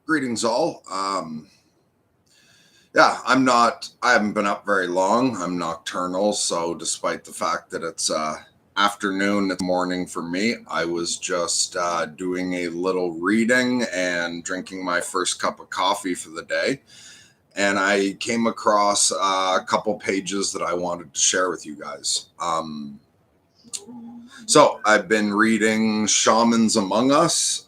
Greetings all. I haven't been up very long. I'm nocturnal, so despite the fact that it's afternoon, it's morning for me, I was just doing a little reading and drinking my first cup of coffee for the day. And I came across a couple pages that I wanted to share with you guys. So I've been reading Shamans Among Us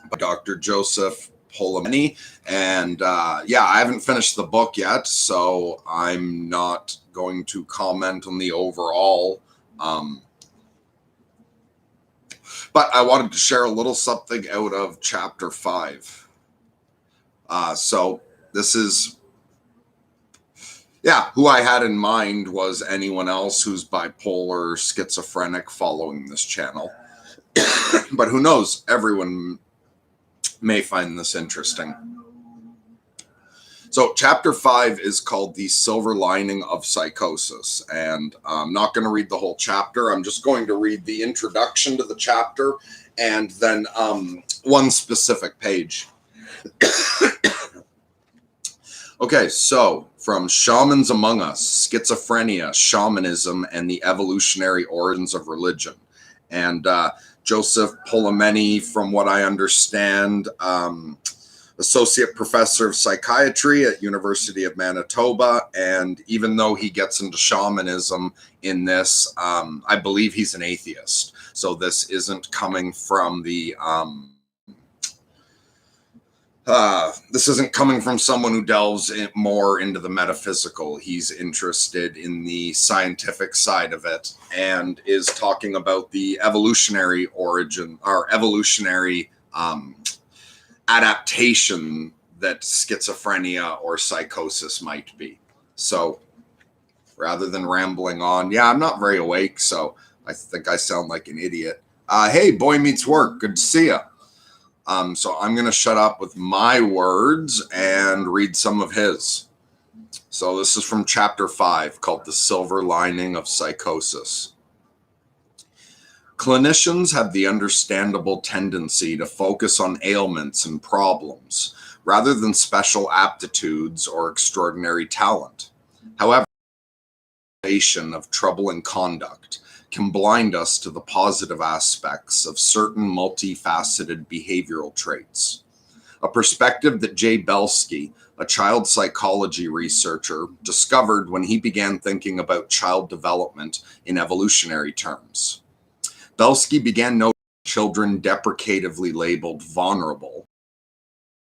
by Dr. Joseph Polemany. And I haven't finished the book yet, so I'm not going to comment on the overall. But I wanted to share a little something out of chapter 5. So this is, who I had in mind was anyone else who's bipolar or schizophrenic following this channel. But who knows, everyone may find this interesting. So chapter 5 is called The Silver Lining of Psychosis, and I'm not going to read the whole chapter. I'm just going to read the introduction to the chapter and then one specific page. Okay, so from Shamans Among Us, Schizophrenia, Shamanism, and the Evolutionary Origins of Religion. And Joseph Polemany, from what I understand, associate professor of psychiatry at University of Manitoba. And even though he gets into shamanism in this, I believe he's an atheist. So this isn't coming from the... this isn't coming from someone who delves more into the metaphysical. He's interested in the scientific side of it and is talking about the evolutionary origin or evolutionary adaptation that schizophrenia or psychosis might be. So rather than rambling on, I'm not very awake, so I think I sound like an idiot. Hey, Boy Meets Work, good to see ya. So I'm going to shut up with my words and read some of his. So this is from chapter 5 called The Silver Lining of Psychosis. Clinicians have the understandable tendency to focus on ailments and problems rather than special aptitudes or extraordinary talent. However, of troubling conduct can blind us to the positive aspects of certain multifaceted behavioral traits. A perspective that Jay Belsky, a child psychology researcher, discovered when he began thinking about child development in evolutionary terms. Belsky began noticing children deprecatively labeled vulnerable,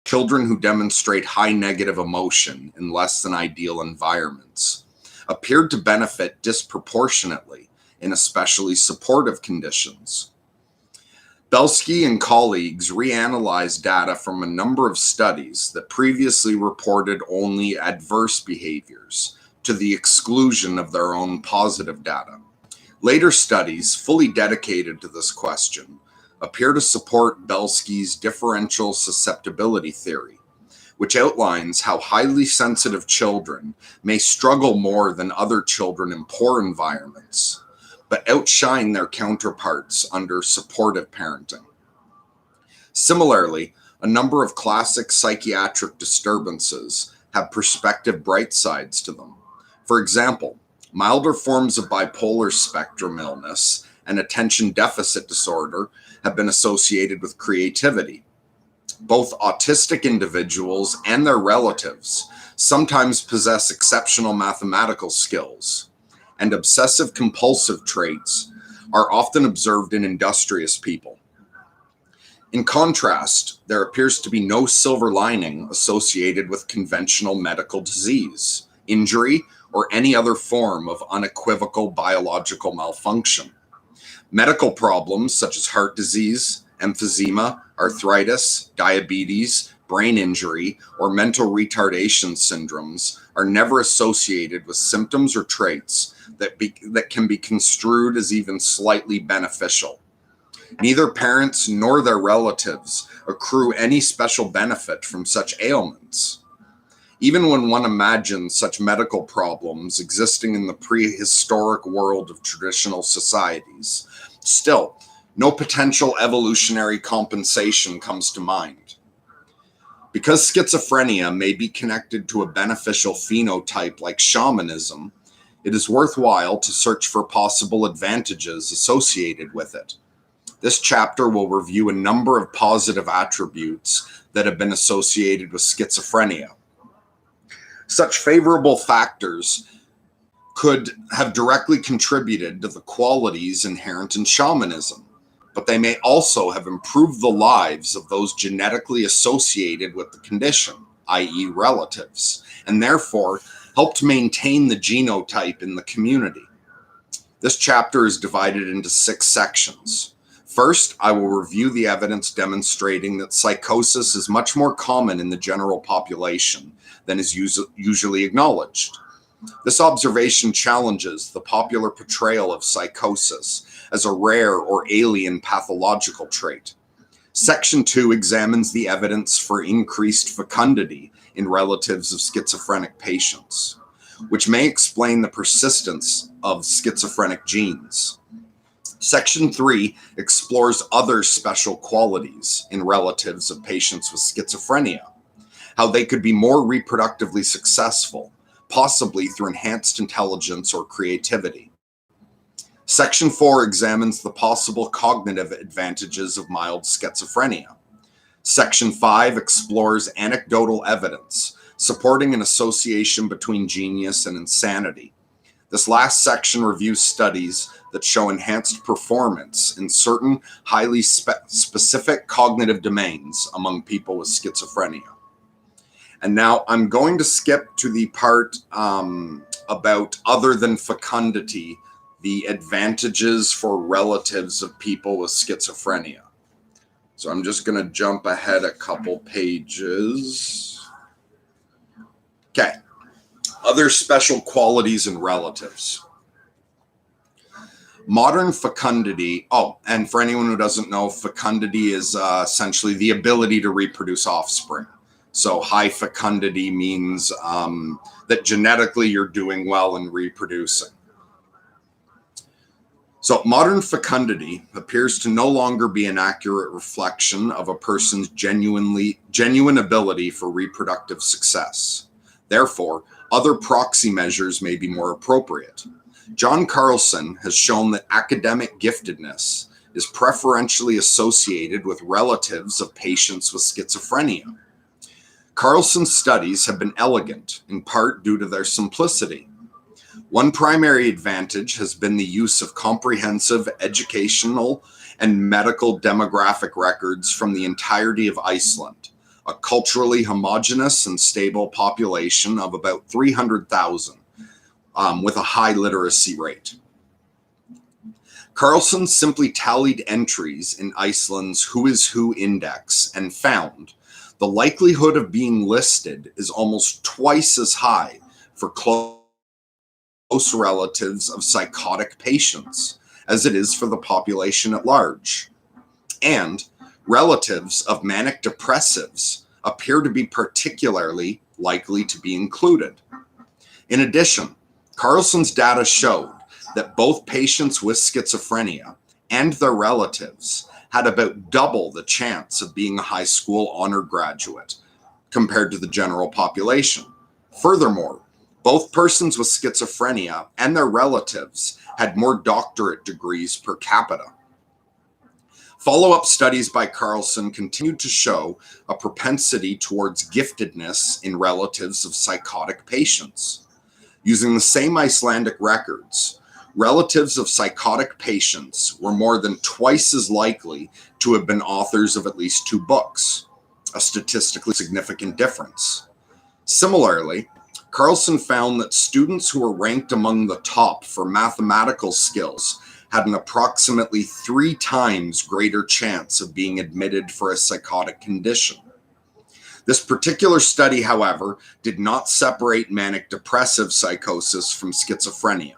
children who demonstrate high negative emotion in less than ideal environments, appeared to benefit disproportionately in especially supportive conditions. Belsky and colleagues reanalyzed data from a number of studies that previously reported only adverse behaviors to the exclusion of their own positive data. Later studies, fully dedicated to this question, appear to support Belsky's differential susceptibility theory, which outlines how highly sensitive children may struggle more than other children in poor environments, but outshine their counterparts under supportive parenting. Similarly, a number of classic psychiatric disturbances have prospective bright sides to them. For example, milder forms of bipolar spectrum illness and attention deficit disorder have been associated with creativity. Both autistic individuals and their relatives sometimes possess exceptional mathematical skills, and obsessive-compulsive traits are often observed in industrious people. In contrast, there appears to be no silver lining associated with conventional medical disease, injury, or any other form of unequivocal biological malfunction. Medical problems such as heart disease, emphysema, arthritis, diabetes, brain injury, or mental retardation syndromes are never associated with symptoms or traits that can be construed as even slightly beneficial. Neither parents nor their relatives accrue any special benefit from such ailments. Even when one imagines such medical problems existing in the prehistoric world of traditional societies, still, no potential evolutionary compensation comes to mind. Because schizophrenia may be connected to a beneficial phenotype like shamanism, it is worthwhile to search for possible advantages associated with it. This chapter will review a number of positive attributes that have been associated with schizophrenia. Such favorable factors could have directly contributed to the qualities inherent in shamanism, but they may also have improved the lives of those genetically associated with the condition, i.e. relatives, and therefore helped maintain the genotype in the community. This chapter is divided into 6 sections. First, I will review the evidence demonstrating that psychosis is much more common in the general population than is usually acknowledged. This observation challenges the popular portrayal of psychosis as a rare or alien pathological trait. Section 2 examines the evidence for increased fecundity in relatives of schizophrenic patients, which may explain the persistence of schizophrenic genes. Section 3 explores other special qualities in relatives of patients with schizophrenia, how they could be more reproductively successful, possibly through enhanced intelligence or creativity. Section 4 examines the possible cognitive advantages of mild schizophrenia. Section 5 explores anecdotal evidence supporting an association between genius and insanity. This last section reviews studies that show enhanced performance in certain highly specific cognitive domains among people with schizophrenia. And now I'm going to skip to the part about other than fecundity, the advantages for relatives of people with schizophrenia. So I'm just going to jump ahead a couple pages. Okay. Other special qualities in relatives. Modern fecundity, and for anyone who doesn't know, fecundity is essentially the ability to reproduce offspring. So high fecundity means that genetically you're doing well in reproducing. So modern fecundity appears to no longer be an accurate reflection of a person's genuine ability for reproductive success. Therefore, other proxy measures may be more appropriate. John Carlson has shown that academic giftedness is preferentially associated with relatives of patients with schizophrenia. Carlson's studies have been elegant, in part due to their simplicity. One primary advantage has been the use of comprehensive educational and medical demographic records from the entirety of Iceland, a culturally homogeneous and stable population of about 300,000, with a high literacy rate. Carlson simply tallied entries in Iceland's Who is Who index and found the likelihood of being listed is almost twice as high for close relatives of psychotic patients as it is for the population at large. And relatives of manic depressives appear to be particularly likely to be included. In addition, Carlson's data showed that both patients with schizophrenia and their relatives had about double the chance of being a high school honor graduate compared to the general population. Furthermore, both persons with schizophrenia and their relatives had more doctorate degrees per capita. Follow-up studies by Carlson continued to show a propensity towards giftedness in relatives of psychotic patients. Using the same Icelandic records, relatives of psychotic patients were more than twice as likely to have been authors of at least 2 books, a statistically significant difference. Similarly, Carlson found that students who were ranked among the top for mathematical skills had an approximately 3 times greater chance of being admitted for a psychotic condition. This particular study, however, did not separate manic depressive psychosis from schizophrenia.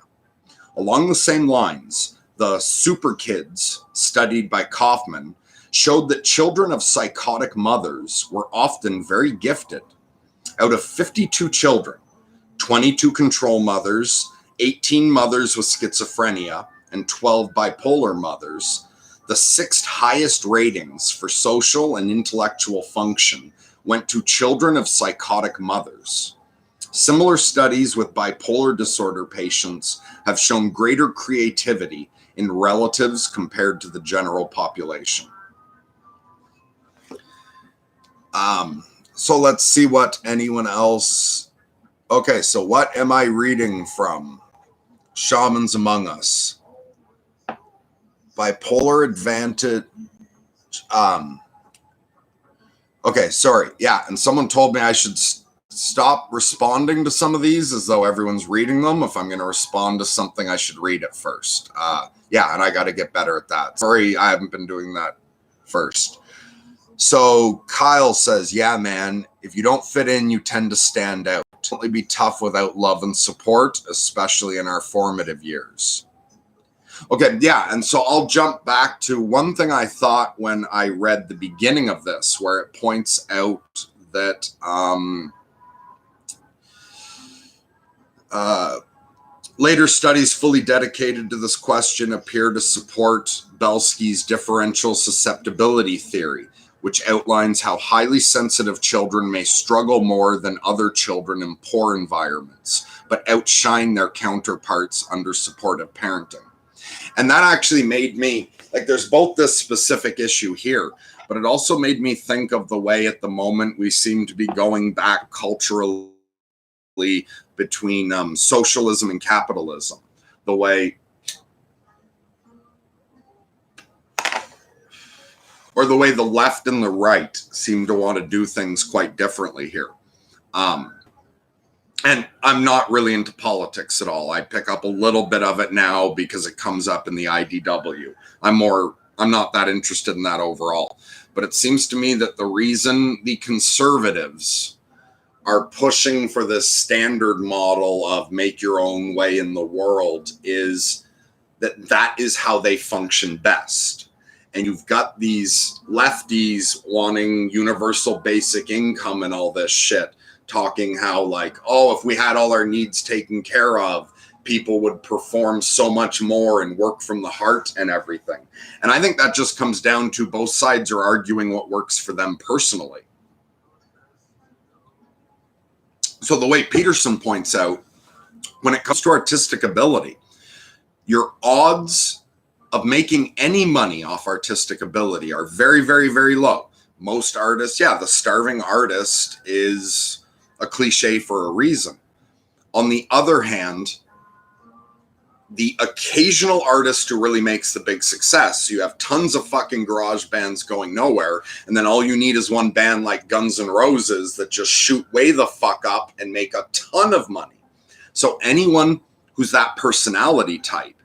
Along the same lines, the super kids studied by Kaufman showed that children of psychotic mothers were often very gifted. Out of 52 children, 22 control mothers, 18 mothers with schizophrenia, and 12 bipolar mothers, the 6th highest ratings for social and intellectual function went to children of psychotic mothers. Similar studies with bipolar disorder patients have shown greater creativity in relatives compared to the general population. So let's see what anyone else. Okay, so what am I reading from? Shamans Among Us. Bipolar Advantage. Okay, sorry. Yeah, and someone told me I should stop responding to some of these as though everyone's reading them. If I'm going to respond to something, I should read it first. Yeah, and I got to get better at that. Sorry, I haven't been doing that first. So Kyle says, yeah, man, if you don't fit in, you tend to stand out. It'll be tough without love and support, especially in our formative years. Okay, yeah, and so I'll jump back to one thing I thought when I read the beginning of this, where it points out that later studies fully dedicated to this question appear to support Belsky's differential susceptibility theory, which outlines how highly sensitive children may struggle more than other children in poor environments, but outshine their counterparts under supportive parenting. And that actually made me, like, there's both this specific issue here, but it also made me think of the way at the moment we seem to be going back culturally between socialism and capitalism. The way, or the way the left and the right seem to want to do things quite differently here. And I'm not really into politics at all. I pick up a little bit of it now because it comes up in the IDW. I'm not that interested in that overall. But it seems to me that the reason the conservatives are pushing for this standard model of make your own way in the world is that is how they function best. And you've got these lefties wanting universal basic income and all this shit, talking how, like, oh, if we had all our needs taken care of, people would perform so much more and work from the heart and everything. And I think that just comes down to both sides are arguing what works for them personally. So the way Peterson points out, when it comes to artistic ability, your odds of making any money off artistic ability are very, very, very low. Most artists, yeah, the starving artist is a cliche for a reason. On the other hand, the occasional artist who really makes the big success, you have tons of fucking garage bands going nowhere, and then all you need is one band like Guns N' Roses that just shoot way the fuck up and make a ton of money. So anyone who's that personality type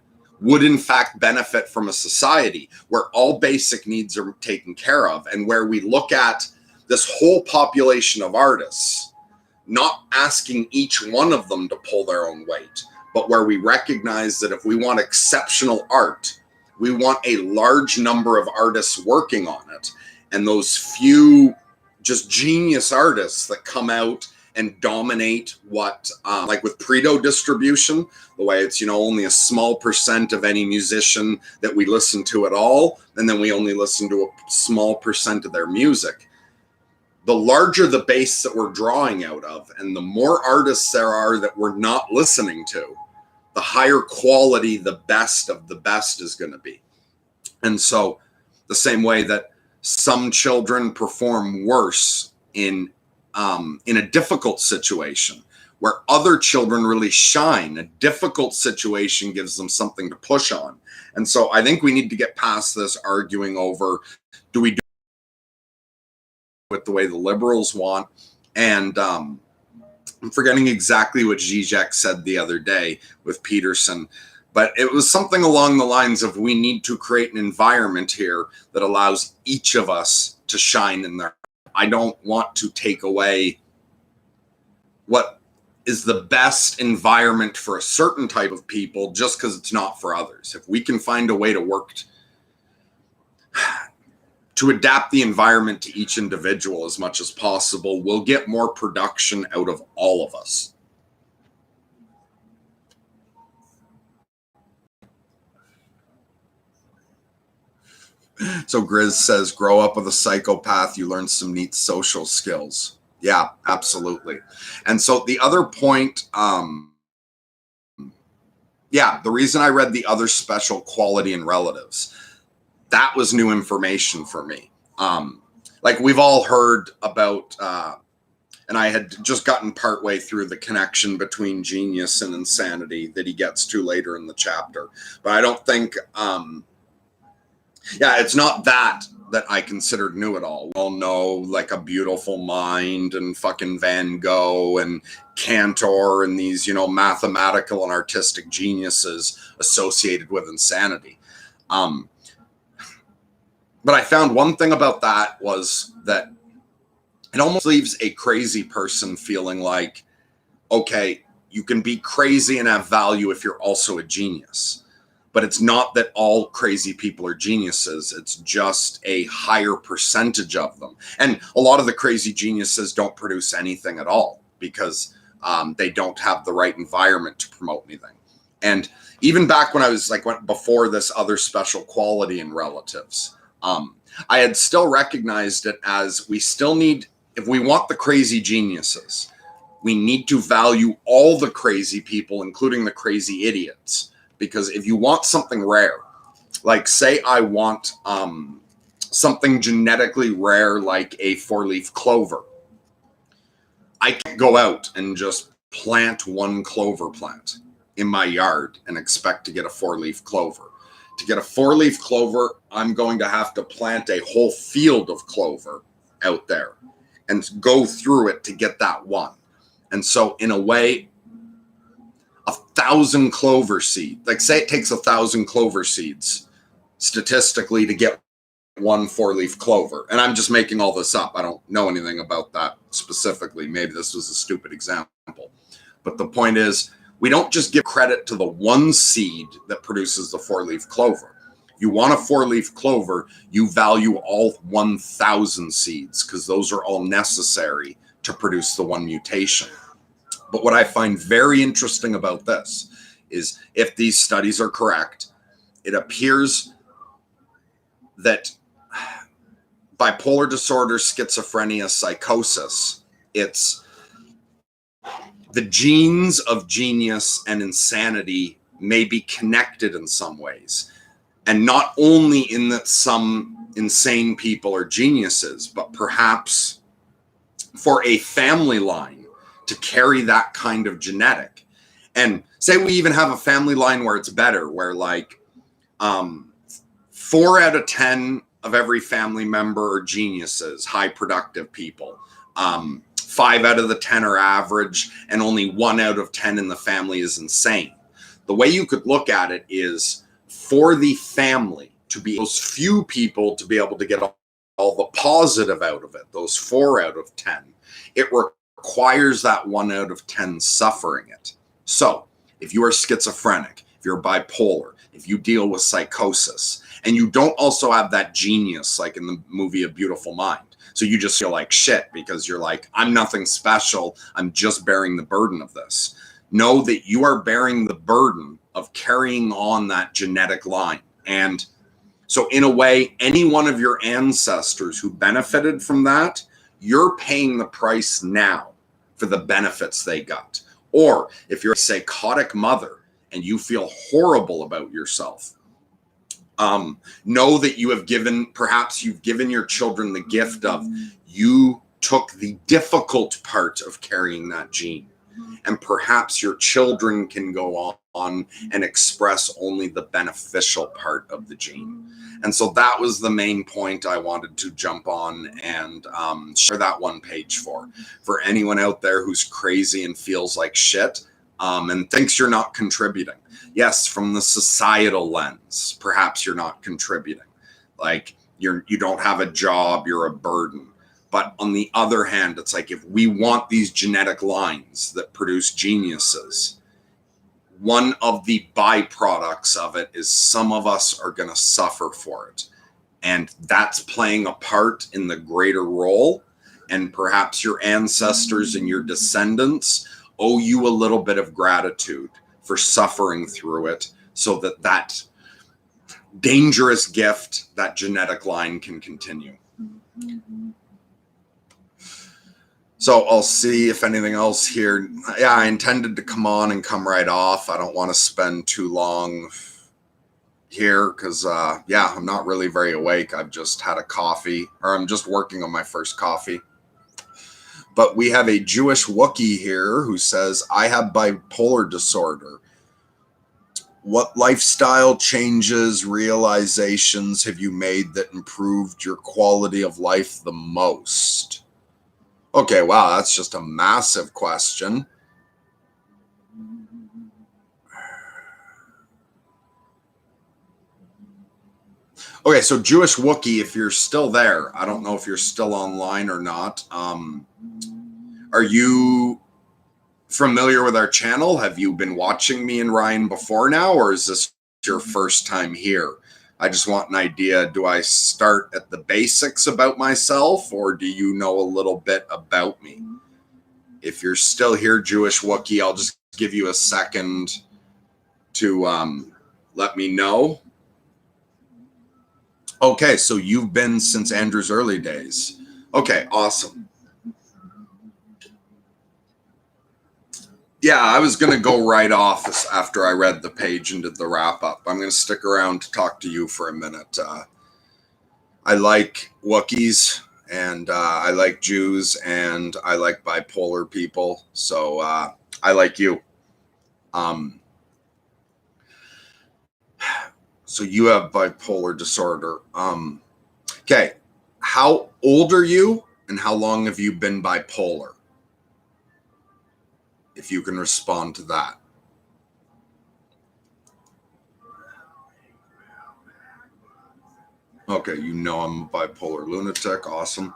would in fact benefit from a society where all basic needs are taken care of, and where we look at this whole population of artists, not asking each one of them to pull their own weight, but where we recognize that if we want exceptional art, we want a large number of artists working on it. And those few just genius artists that come out and dominate what, like with Predo distribution, the way it's, only a small percent of any musician that we listen to at all, and then we only listen to a small percent of their music. The larger the base that we're drawing out of, and the more artists there are that we're not listening to, the higher quality the best of the best is going to be. And so the same way that some children perform worse in a difficult situation, where other children really shine, a difficult situation gives them something to push on. And so I think we need to get past this arguing over, do we do with the way the liberals want? And I'm forgetting exactly what Zizek said the other day with Peterson, but it was something along the lines of, we need to create an environment here that allows each of us to shine in there. I don't want to take away what is the best environment for a certain type of people just because it's not for others. If we can find a way to work to adapt the environment to each individual as much as possible, we'll get more production out of all of us. So Grizz says, grow up with a psychopath, you learn some neat social skills. Yeah, absolutely. And so the other point, the reason I read the other special quality and relatives, that was new information for me. Like we've all heard about, and I had just gotten partway through the connection between genius and insanity that he gets to later in the chapter. But I don't think, it's not that I considered new at all. Well, no, like A Beautiful Mind and fucking Van Gogh and Cantor and these, mathematical and artistic geniuses associated with insanity. But I found one thing about that was that it almost leaves a crazy person feeling like, okay, you can be crazy and have value if you're also a genius. But it's not that all crazy people are geniuses. It's just a higher percentage of them. And a lot of the crazy geniuses don't produce anything at all because they don't have the right environment to promote anything. And even back when I was before this other special quality in relatives, I had still recognized it as we still need, if we want the crazy geniuses, we need to value all the crazy people, including the crazy idiots. Because if you want something rare, like say I want something genetically rare like a 4-leaf clover, I can't go out and just plant one clover plant in my yard and expect to get a 4-leaf clover. To get a 4-leaf clover, I'm going to have to plant a whole field of clover out there and go through it to get that one. And so in a way, 1,000 clover seeds, like say it takes 1,000 clover seeds statistically to get one 4-leaf clover. And I'm just making all this up. I don't know anything about that specifically. Maybe this was a stupid example. But the point is, we don't just give credit to the one seed that produces the 4-leaf clover. You want a 4-leaf clover, you value all 1,000 seeds because those are all necessary to produce the one mutation. But what I find very interesting about this is if these studies are correct, it appears that bipolar disorder, schizophrenia, psychosis, it's the genes of genius and insanity may be connected in some ways. And not only in that some insane people are geniuses, but perhaps for a family line to carry that kind of genetic. And say we even have a family line where it's better, where 4 out of 10 of every family member are geniuses, high productive people. 5 out of the 10 are average, and only 1 out of 10 in the family is insane. The way you could look at it is for the family to be those few people to be able to get all the positive out of it, those 4 out of 10, it requires that 1 out of 10 suffering it. So if you are schizophrenic, if you're bipolar, if you deal with psychosis, and you don't also have that genius like in the movie A Beautiful Mind, so you just feel like shit because you're like, I'm nothing special, I'm just bearing the burden of this. Know that you are bearing the burden of carrying on that genetic line. And so in a way, any one of your ancestors who benefited from that, you're paying the price now for the benefits they got. Or if you're a psychotic mother and you feel horrible about yourself, know that perhaps you've given your children the gift of, you took the difficult part of carrying that gene. And perhaps your children can go on and express only the beneficial part of the gene. And so that was the main point I wanted to jump on and share that one page for anyone out there who's crazy and feels like shit and thinks you're not contributing. Yes, from the societal lens, perhaps you're not contributing. Like you don't have a job, you're a burden. But on the other hand, it's like if we want these genetic lines that produce geniuses, one of the byproducts of it is some of us are going to suffer for it. And that's playing a part in the greater role. And perhaps your ancestors and your descendants owe you a little bit of gratitude for suffering through it so that dangerous gift, that genetic line can continue. So I'll see if anything else here. Yeah, I intended to come on and come right off. I don't want to spend too long here because, yeah, I'm not really very awake. I've just had a coffee, or I'm just working on my first coffee. But we have a Jewish Wookiee here who says, I have bipolar disorder. What lifestyle changes, realizations have you made that improved your quality of life the most? Okay, wow, that's just a massive question. Okay, so Jewish Wookiee, if you're still there, I don't know if you're still online or not. Are you familiar with our channel? Have you been watching me and Ryan before now, or is this your first time here? I just want an idea. Do I start at the basics about myself, or do you know a little bit about me? If you're still here, Jewish Wookiee, I'll just give you a second to let me know. Okay, so you've been since Andrew's early days. Okay, awesome. Yeah, I was going to go right off after I read the page and did the wrap up. I'm going to stick around to talk to you for a minute. I like Wookiees, and I like Jews, and I like bipolar people. So I like you. So you have bipolar disorder. Okay, how old are you, and how long have you been bipolar? If you can respond to that. Okay, you know I'm a bipolar lunatic. Awesome.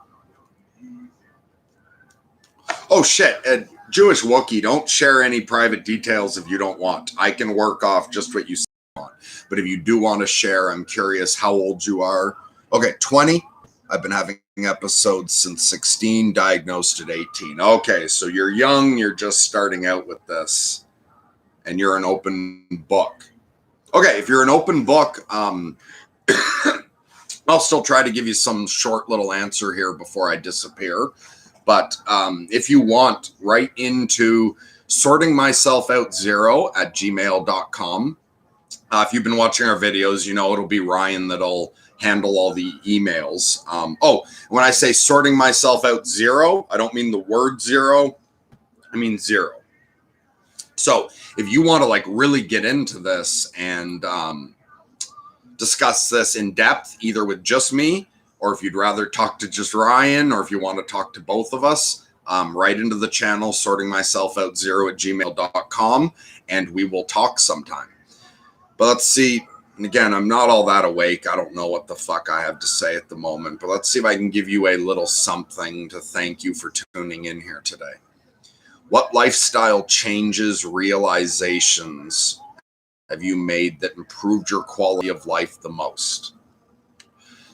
Oh, shit. Jewish Wookiee, don't share any private details if you don't want. I can work off just what you want. But if you do want to share, I'm curious how old you are. Okay, 20. I've been having episodes since 16, diagnosed at 18. Okay, so you're young. You're just starting out with this. And you're an open book. Okay, if you're an open book, I'll still try to give you some short little answer here before I disappear. But if you want, write into sortingmyselfout0@gmail.com. If you've been watching our videos, you know it'll be Ryan that'll handle all the emails. When I say sorting myself out 0, I don't mean the word 0. I mean 0. So if you want to like really get into this and discuss this in depth, either with just me, or if you'd rather talk to just Ryan, or if you want to talk to both of us, write into the channel, sortingmyselfout0@gmail.com, and we will talk sometime. But let's see. And again, I'm not all that awake. I don't know what the fuck I have to say at the moment, but let's see if I can give you a little something to thank you for tuning in here today. What lifestyle changes, realizations have you made that improved your quality of life the most?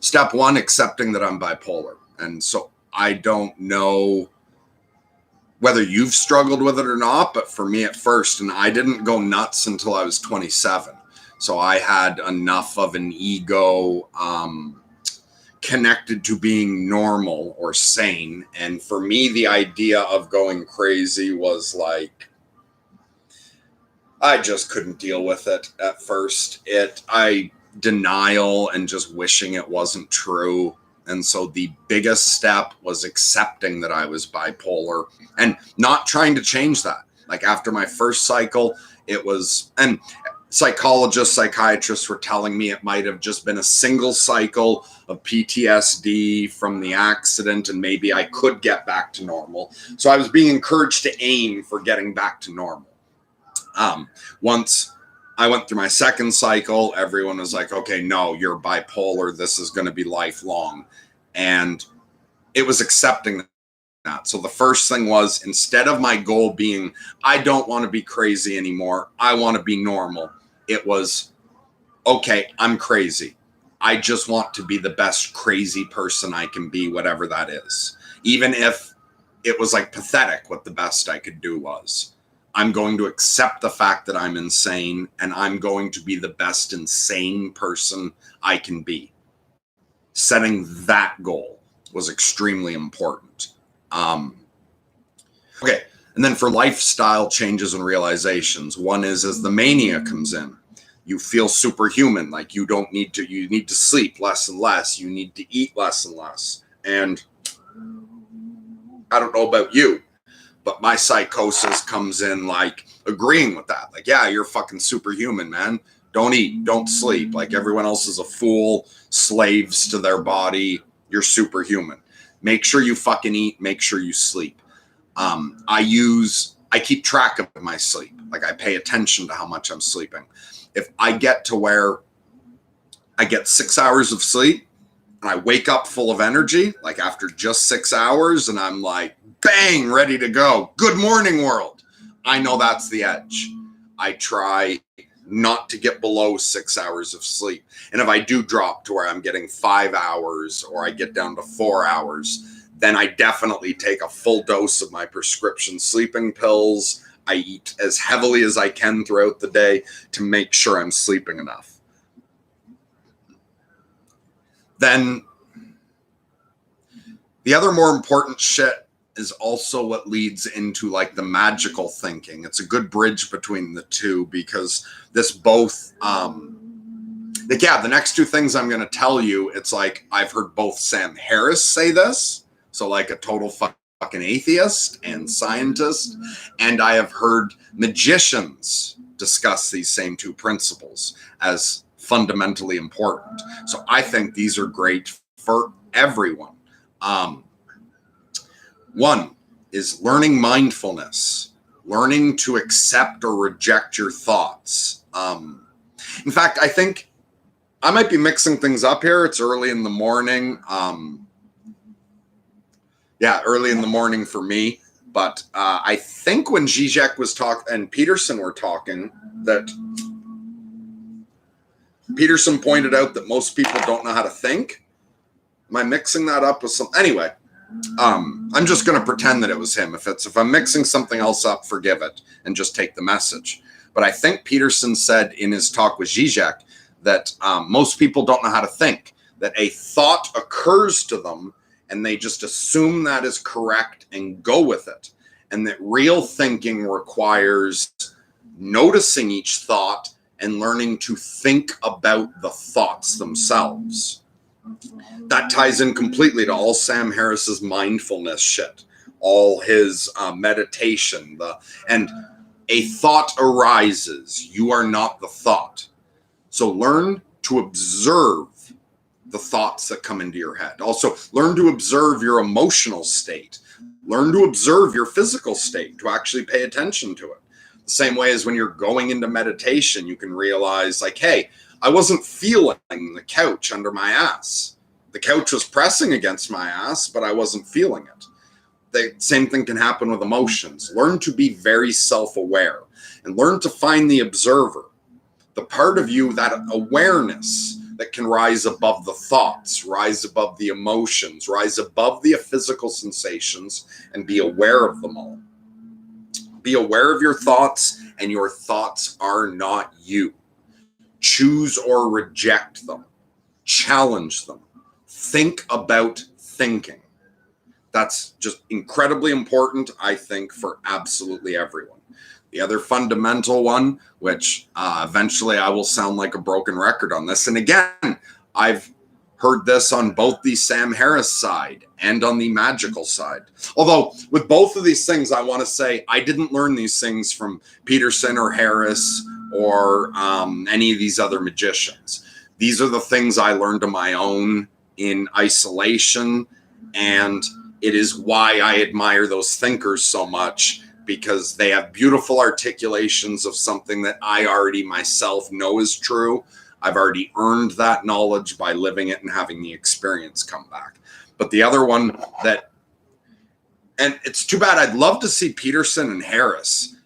Step 1, accepting that I'm bipolar. And so I don't know whether you've struggled with it or not, but for me at first, and I didn't go nuts until I was 27. So I had enough of an ego connected to being normal or sane. And for me, the idea of going crazy was like, I just couldn't deal with it at first. Denial and just wishing it wasn't true. And so the biggest step was accepting that I was bipolar and not trying to change that. Like after my first cycle, it was, and psychologists, psychiatrists were telling me it might have just been a single cycle of PTSD from the accident, and maybe I could get back to normal. So I was being encouraged to aim for getting back to normal. Once I went through my second cycle, everyone was like, okay, no, you're bipolar. This is going to be lifelong. And it was accepting that. So the first thing was, instead of my goal being, I don't want to be crazy anymore, I want to be normal, it was, okay, I'm crazy. I just want to be the best crazy person I can be, whatever that is. Even if it was like pathetic what the best I could do was. I'm going to accept the fact that I'm insane, and I'm going to be the best insane person I can be. Setting that goal was extremely important. Okay, and then for lifestyle changes and realizations, one is as the mania comes in, you feel superhuman, like you need to sleep less and less, you need to eat less and less. And I don't know about you, but my psychosis comes in like agreeing with that. Like, yeah, you're fucking superhuman, man. Don't eat, don't sleep. Like everyone else is a fool, slaves to their body. You're superhuman. Make sure you fucking eat, make sure you sleep. I keep track of my sleep. Like I pay attention to how much I'm sleeping. If I get to where I get 6 hours of sleep and I wake up full of energy, like after just 6 hours, and I'm like, bang, ready to go. Good morning, world. I know that's the edge. I try not to get below 6 hours of sleep. And if I do drop to where I'm getting 5 hours or I get down to 4 hours, then I definitely take a full dose of my prescription sleeping pills. I eat as heavily as I can throughout the day to make sure I'm sleeping enough. Then the other more important shit is also what leads into like the magical thinking. It's a good bridge between the two because this both, the next two things I'm going to tell you, it's like I've heard both Sam Harris say this, so like a total fucking atheist and scientist, and I have heard magicians discuss these same two principles as fundamentally important. So I think these are great for everyone. One is learning mindfulness, learning to accept or reject your thoughts. In fact, I think I might be mixing things up here. It's early in the morning. Early in the morning for me. But I think when Zizek was talking and Peterson were talking, that Peterson pointed out that most people don't know how to think. Am I mixing that up with some? Anyway, I'm just going to pretend that it was him. If I'm mixing something else up, forgive it and just take the message. But I think Peterson said in his talk with Zizek that most people don't know how to think, that a thought occurs to them and they just assume that is correct and go with it. And that real thinking requires noticing each thought and learning to think about the thoughts themselves. That ties in completely to all Sam Harris's mindfulness shit, all his meditation. And a thought arises. You are not the thought. So learn to observe the thoughts that come into your head. Also, learn to observe your emotional state. Learn to observe your physical state, to actually pay attention to it. The same way as when you're going into meditation, you can realize, like, hey, I wasn't feeling the couch under my ass. The couch was pressing against my ass, but I wasn't feeling it. The same thing can happen with emotions. Learn to be very self-aware and learn to find the observer, the part of you, that awareness that can rise above the thoughts, rise above the emotions, rise above the physical sensations, and be aware of them all. Be aware of your thoughts, and your thoughts are not you. Choose or reject them. Challenge them. Think about thinking. That's just incredibly important, I think, for absolutely everyone. The other fundamental one, which eventually I will sound like a broken record on this. And again, I've heard this on both the Sam Harris side and on the magical side. Although with both of these things, I want to say I didn't learn these things from Peterson or Harris or any of these other magicians. These are the things I learned on my own in isolation. And it is why I admire those thinkers so much, because they have beautiful articulations of something that I already myself know is true. I've already earned that knowledge by living it and having the experience come back. But the other one that, and it's too bad, I'd love to see Peterson and Harris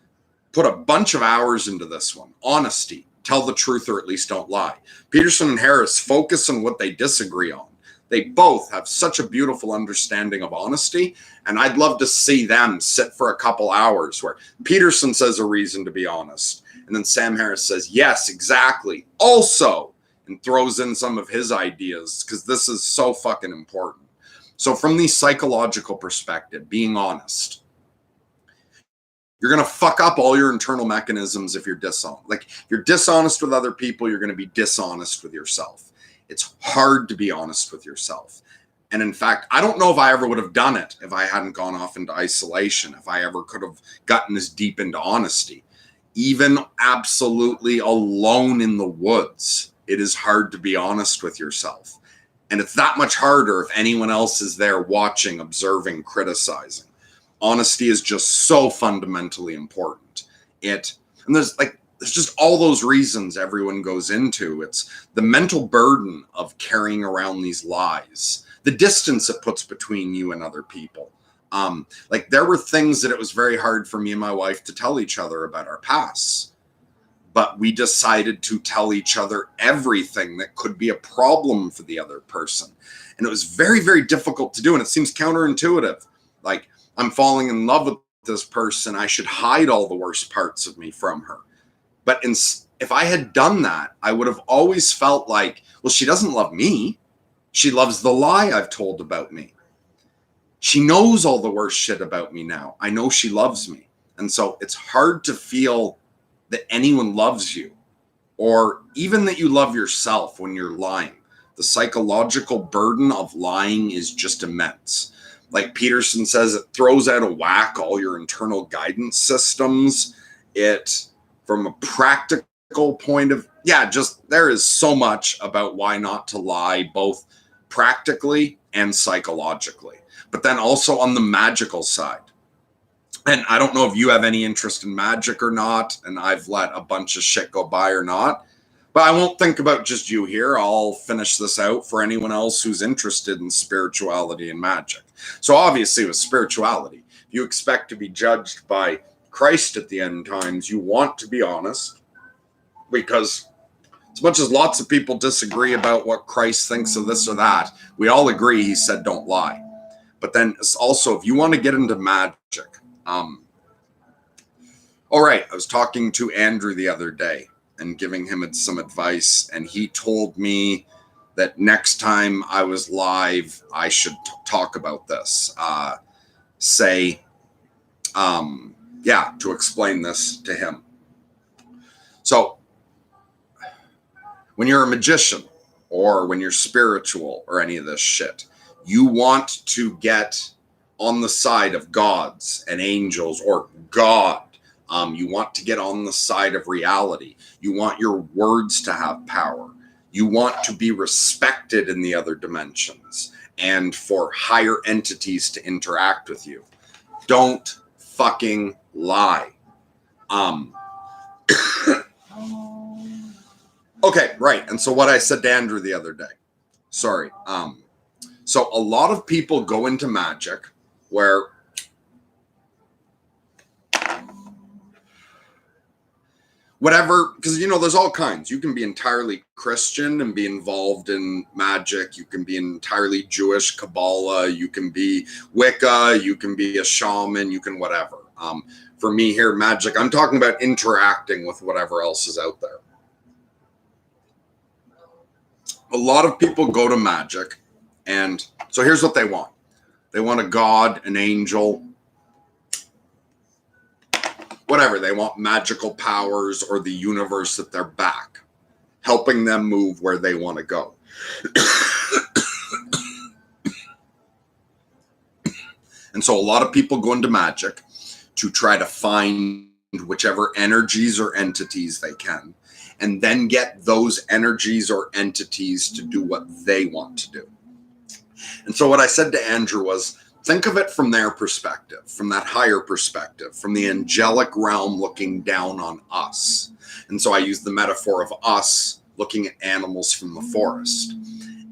put a bunch of hours into this one. Honesty, tell the truth or at least don't lie. Peterson and Harris focus on what they disagree on. They both have such a beautiful understanding of honesty. And I'd love to see them sit for a couple hours where Peterson says a reason to be honest. And then Sam Harris says, yes, exactly. Also, and throws in some of his ideas because this is so fucking important. So from the psychological perspective, being honest, you're going to fuck up all your internal mechanisms if you're dishonest. Like, if you're dishonest with other people, you're going to be dishonest with yourself. It's hard to be honest with yourself. And in fact, I don't know if I ever would have done it if I hadn't gone off into isolation, if I ever could have gotten as deep into honesty. Even absolutely alone in the woods, it is hard to be honest with yourself. And it's that much harder if anyone else is there watching, observing, criticizing. Honesty is just so fundamentally important. And there's just all those reasons everyone goes into. It's the mental burden of carrying around these lies, the distance it puts between you and other people. Like, there were things that it was very hard for me and my wife to tell each other about our pasts, but we decided to tell each other everything that could be a problem for the other person. And it was very, very difficult to do. And it seems counterintuitive. Like, I'm falling in love with this person. I should hide all the worst parts of me from her. But if I had done that, I would have always felt like, well, she doesn't love me. She loves the lie I've told about me. She knows all the worst shit about me now. I know she loves me. And so it's hard to feel that anyone loves you, or even that you love yourself when you're lying. The psychological burden of lying is just immense. Like Peterson says, it throws out of whack all your internal guidance systems. It, from a practical point of, there is so much about why not to lie, both practically and psychologically, but then also on the magical side. And I don't know if you have any interest in magic or not, and I've let a bunch of shit go by or not, but I won't think about just you here. I'll finish this out for anyone else who's interested in spirituality and magic. So obviously with spirituality, if you expect to be judged by Christ at the end times, you want to be honest, because as much as lots of people disagree about what Christ thinks of this or that, we all agree he said don't lie. But then it's also, if you want to get into magic, all right, I was talking to Andrew the other day and giving him some advice, and he told me that next time I was live, I should talk about this. To explain this to him. So, when you're a magician, or when you're spiritual, or any of this shit, you want to get on the side of gods and angels, or God. You want to get on the side of reality. You want your words to have power. You want to be respected in the other dimensions, and for higher entities to interact with you. Don't fucking lie. Okay, right. And so what I said to Andrew the other day, so a lot of people go into magic where whatever, because, there's all kinds. You can be entirely Christian and be involved in magic. You can be entirely Jewish, Kabbalah. You can be Wicca. You can be a shaman. You can whatever. For me here, magic, I'm talking about interacting with whatever else is out there. A lot of people go to magic, and so here's what they want. They want a god, an angel, whatever. They want magical powers or the universe at their back, helping them move where they want to go. And so a lot of people go into magic to try to find whichever energies or entities they can, and then get those energies or entities to do what they want to do. And so what I said to Andrew was, think of it from their perspective, from that higher perspective, from the angelic realm looking down on us. And so I used the metaphor of us looking at animals from the forest.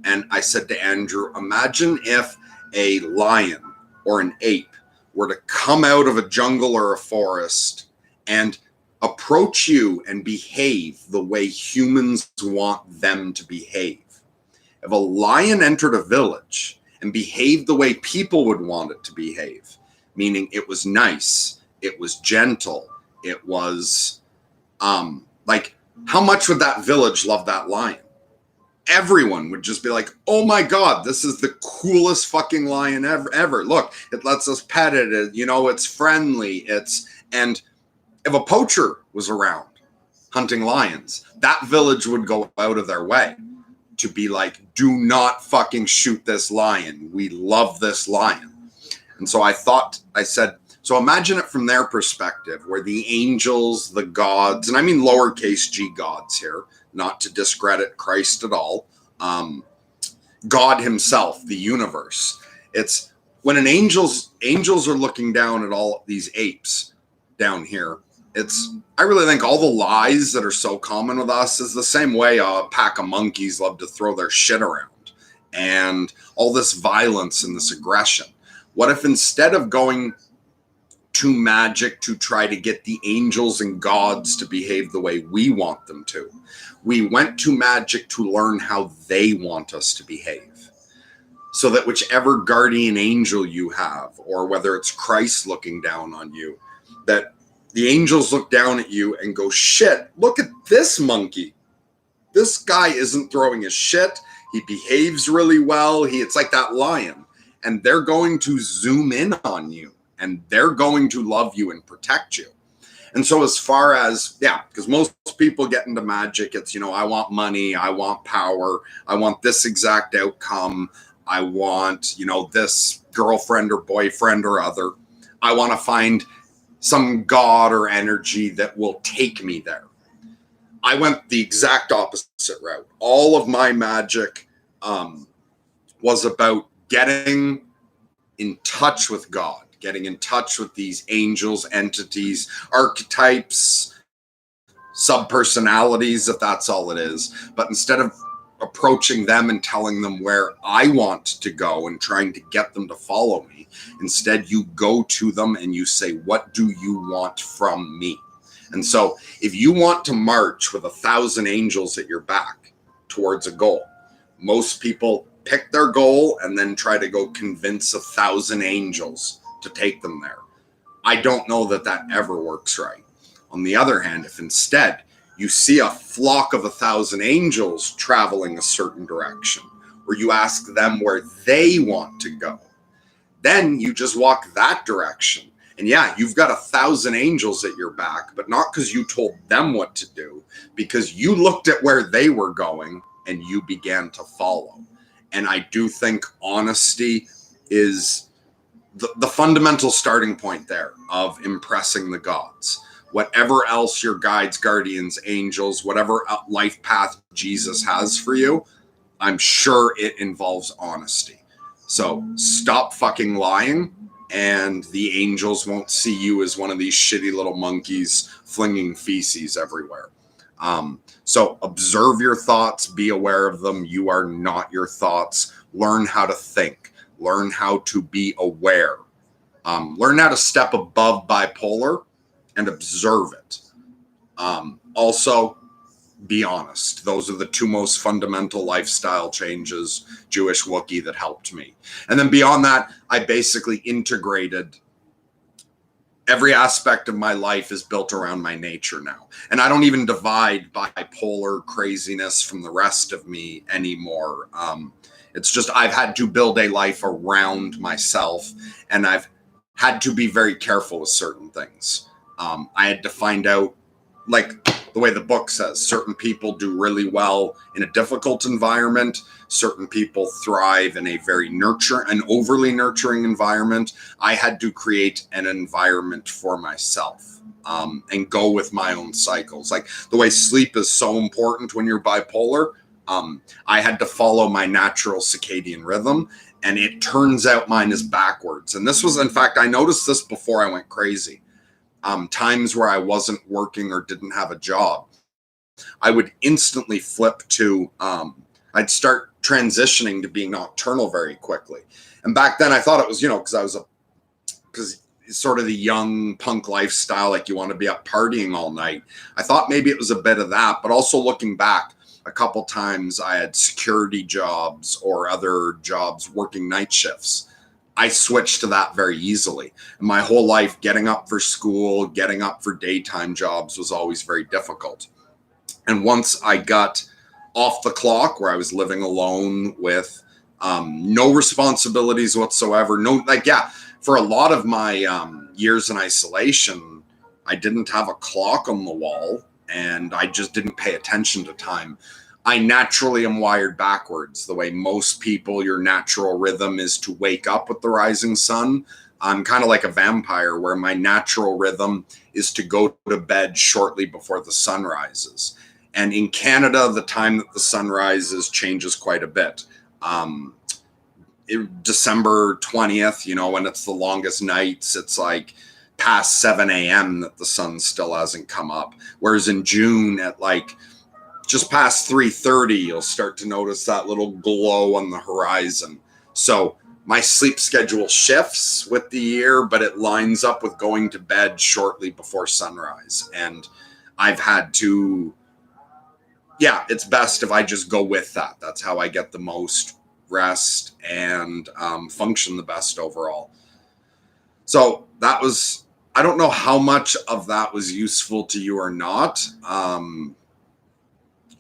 And I said to Andrew, imagine if a lion or an ape were to come out of a jungle or a forest and approach you and behave the way humans want them to behave. If a lion entered a village and behaved the way people would want it to behave, meaning it was nice, it was gentle, it was like, how much would that village love that lion? Everyone would just be like, oh my God, this is the coolest fucking lion ever. Look, it lets us pet it. You know, it's friendly. And if a poacher was around hunting lions, that village would go out of their way to be like, do not fucking shoot this lion. We love this lion. And so I said, so imagine it from their perspective, where the angels, the gods, and I mean lowercase g gods here, not to discredit Christ at all, God himself, the universe. It's when angels are looking down at all these apes down here. I really think all the lies that are so common with us is the same way a pack of monkeys love to throw their shit around, and all this violence and this aggression. What if instead of going to magic to try to get the angels and gods to behave the way we want them to, we went to magic to learn how they want us to behave? So that whichever guardian angel you have, or whether it's Christ looking down on you, that the angels look down at you and go, shit, look at this monkey. This guy isn't throwing his shit. He behaves really well. It's like that lion. And they're going to zoom in on you, and they're going to love you and protect you. And so as far as, because most people get into magic, it's, I want money, I want power, I want this exact outcome, I want, this girlfriend or boyfriend or other. I want to find some god or energy that will take me there. I went the exact opposite route. All of my magic was about getting in touch with God, getting in touch with these angels, entities, archetypes, subpersonalities, if that's all it is. But instead of approaching them and telling them where I want to go and trying to get them to follow me, instead you go to them and you say, what do you want from me? And so if you want to march with 1,000 angels at your back towards a goal, most people pick their goal and then try to go convince 1,000 angels to take them there. I don't know that ever works right. On the other hand, if instead you see a flock of 1,000 angels traveling a certain direction, or you ask them where they want to go, then you just walk that direction. And you've got 1,000 angels at your back, but not because you told them what to do, because you looked at where they were going and you began to follow. And I do think honesty is the fundamental starting point there of impressing the gods. Whatever else your guides, guardians, angels, whatever life path Jesus has for you, I'm sure it involves honesty. So stop fucking lying, and the angels won't see you as one of these shitty little monkeys flinging feces everywhere. So observe your thoughts, be aware of them. You are not your thoughts. Learn how to think. Learn how to be aware. Learn how to step above bipolar and observe it. Also, be honest. Those are the two most fundamental lifestyle changes, Jewish Wookiee, that helped me. And then beyond that, I basically integrated every aspect of my life is built around my nature now. And I don't even divide bipolar craziness from the rest of me anymore. It's just I've had to build a life around myself, and I've had to be very careful with certain things. I had to find out, like the way the book says, certain people do really well in a difficult environment. Certain people thrive in a very an overly nurturing environment. I had to create an environment for myself and go with my own cycles. Like the way sleep is so important when you're bipolar. I had to follow my natural circadian rhythm, and it turns out mine is backwards. And this was, in fact, I noticed this before I went crazy. Times where I wasn't working or didn't have a job, I would instantly flip to, I'd start transitioning to being nocturnal very quickly. And back then I thought it was, because it's sort of the young punk lifestyle, like you want to be up partying all night. I thought maybe it was a bit of that, but also looking back, a couple times I had security jobs or other jobs working night shifts. I switched to that very easily. My whole life, getting up for school, getting up for daytime jobs was always very difficult. And once I got off the clock, where I was living alone with no responsibilities whatsoever, for a lot of my years in isolation, I didn't have a clock on the wall, and I just didn't pay attention to time. I naturally am wired backwards. The way most people, your natural rhythm is to wake up with the rising sun. I'm kind of like a vampire, where my natural rhythm is to go to bed shortly before the sun rises. And in Canada, the time that the sun rises changes quite a bit. December 20th, when it's the longest nights, it's like past 7 a.m. that the sun still hasn't come up. Whereas in June at like just past 3:30, you'll start to notice that little glow on the horizon. So my sleep schedule shifts with the year, but it lines up with going to bed shortly before sunrise. And I've had to, it's best if I just go with that. That's how I get the most rest and function the best overall. So that was, I don't know how much of that was useful to you or not.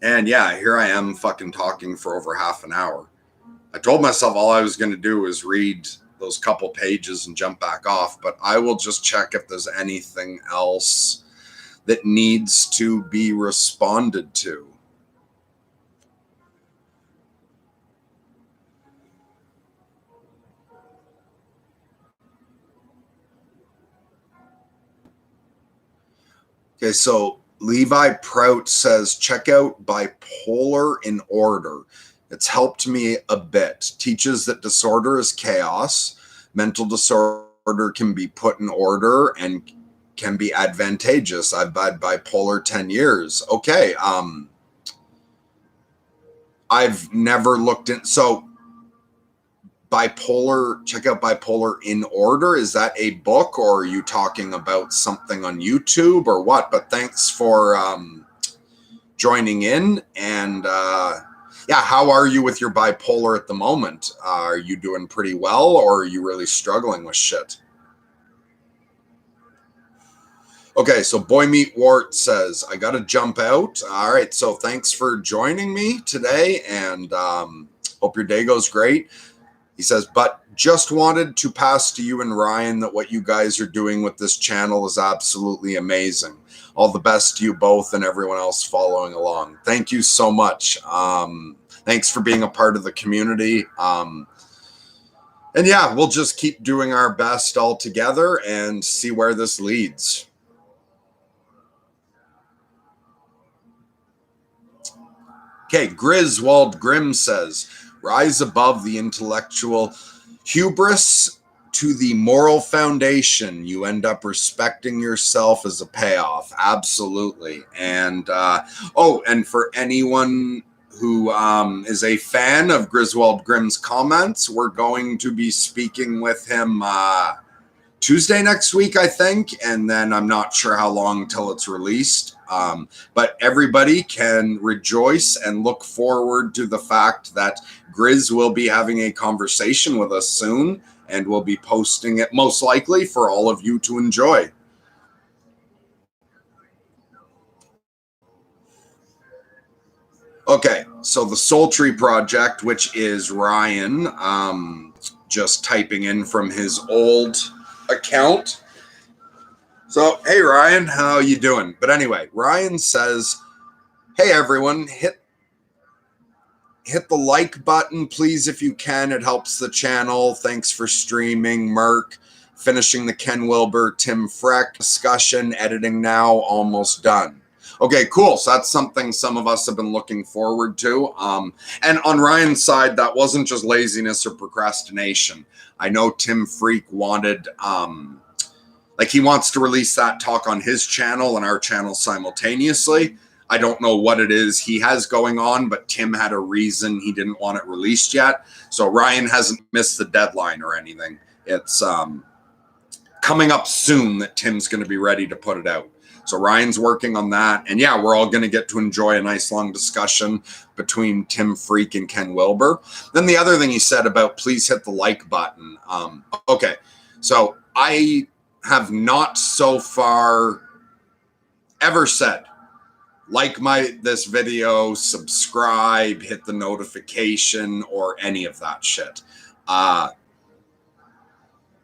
And here I am fucking talking for over half an hour. I told myself all I was going to do was read those couple pages and jump back off, but I will just check if there's anything else that needs to be responded to. Okay, so Levi Prout says, check out Bipolar in Order. It's helped me a bit. Teaches that disorder is chaos. Mental disorder can be put in order and can be advantageous. I've had bipolar 10 years. Okay. I've never looked in. So Bipolar, check out Bipolar in Order. Is that a book, or are you talking about something on YouTube or what? But thanks for joining in. And how are you with your bipolar at the moment? Are you doing pretty well, or are you really struggling with shit? Okay, so Boy Meat Wart says, I got to jump out. All right, so thanks for joining me today, and hope your day goes great. He says, but just wanted to pass to you and Ryan that what you guys are doing with this channel is absolutely amazing. All the best to you both and everyone else following along. Thank you so much. Thanks for being a part of the community. And we'll just keep doing our best all together and see where this leads. Okay, Griswold Grimm says, rise above the intellectual hubris to the moral foundation. You end up respecting yourself as a payoff. Absolutely. And and for anyone who is a fan of Griswold Grimm's comments, we're going to be speaking with him Tuesday next week, I think, and then I'm not sure how long till it's released. But everybody can rejoice and look forward to the fact that Grizz will be having a conversation with us soon, and we'll be posting it most likely for all of you to enjoy. Okay, so the Sultry Project, which is Ryan, just typing in from his old account. So, hey, Ryan, how you doing? But anyway, Ryan says, hey, everyone, hit the like button, please, if you can. It helps the channel. Thanks for streaming, Merc. Finishing the Ken Wilber, Tim Freck discussion, editing now, almost done. Okay, cool. So that's something some of us have been looking forward to. And on Ryan's side, that wasn't just laziness or procrastination. I know Tim Freak wanted... he wants to release that talk on his channel and our channel simultaneously. I don't know what it is he has going on, but Tim had a reason he didn't want it released yet. So Ryan hasn't missed the deadline or anything. It's kind coming up soon that Tim's going to be ready to put it out. So Ryan's working on that. And yeah, we're all going to get to enjoy a nice long discussion between Tim Freak and Ken Wilber. Then the other thing he said about please hit the like button. Okay, so I have not so far ever said, like this video, subscribe, hit the notification, or any of that shit.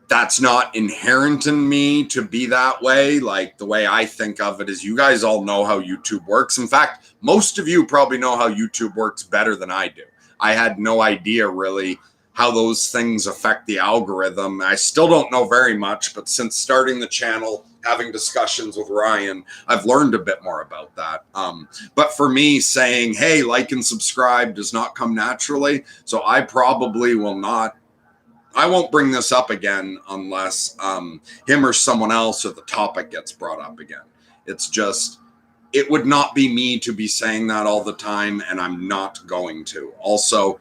That's not inherent in me to be that way. Like, the way I think of it is, you guys all know how YouTube works. In fact, most of you probably know how YouTube works better than I do. I had no idea really how those things affect the algorithm. I still don't know very much, but since starting the channel, having discussions with Ryan, I've learned a bit more about that. But for me, saying, hey, like and subscribe does not come naturally. So I probably will not. I won't bring this up again unless him or someone else or the topic gets brought up again. It's just, it would not be me to be saying that all the time, and I'm not going to. Also,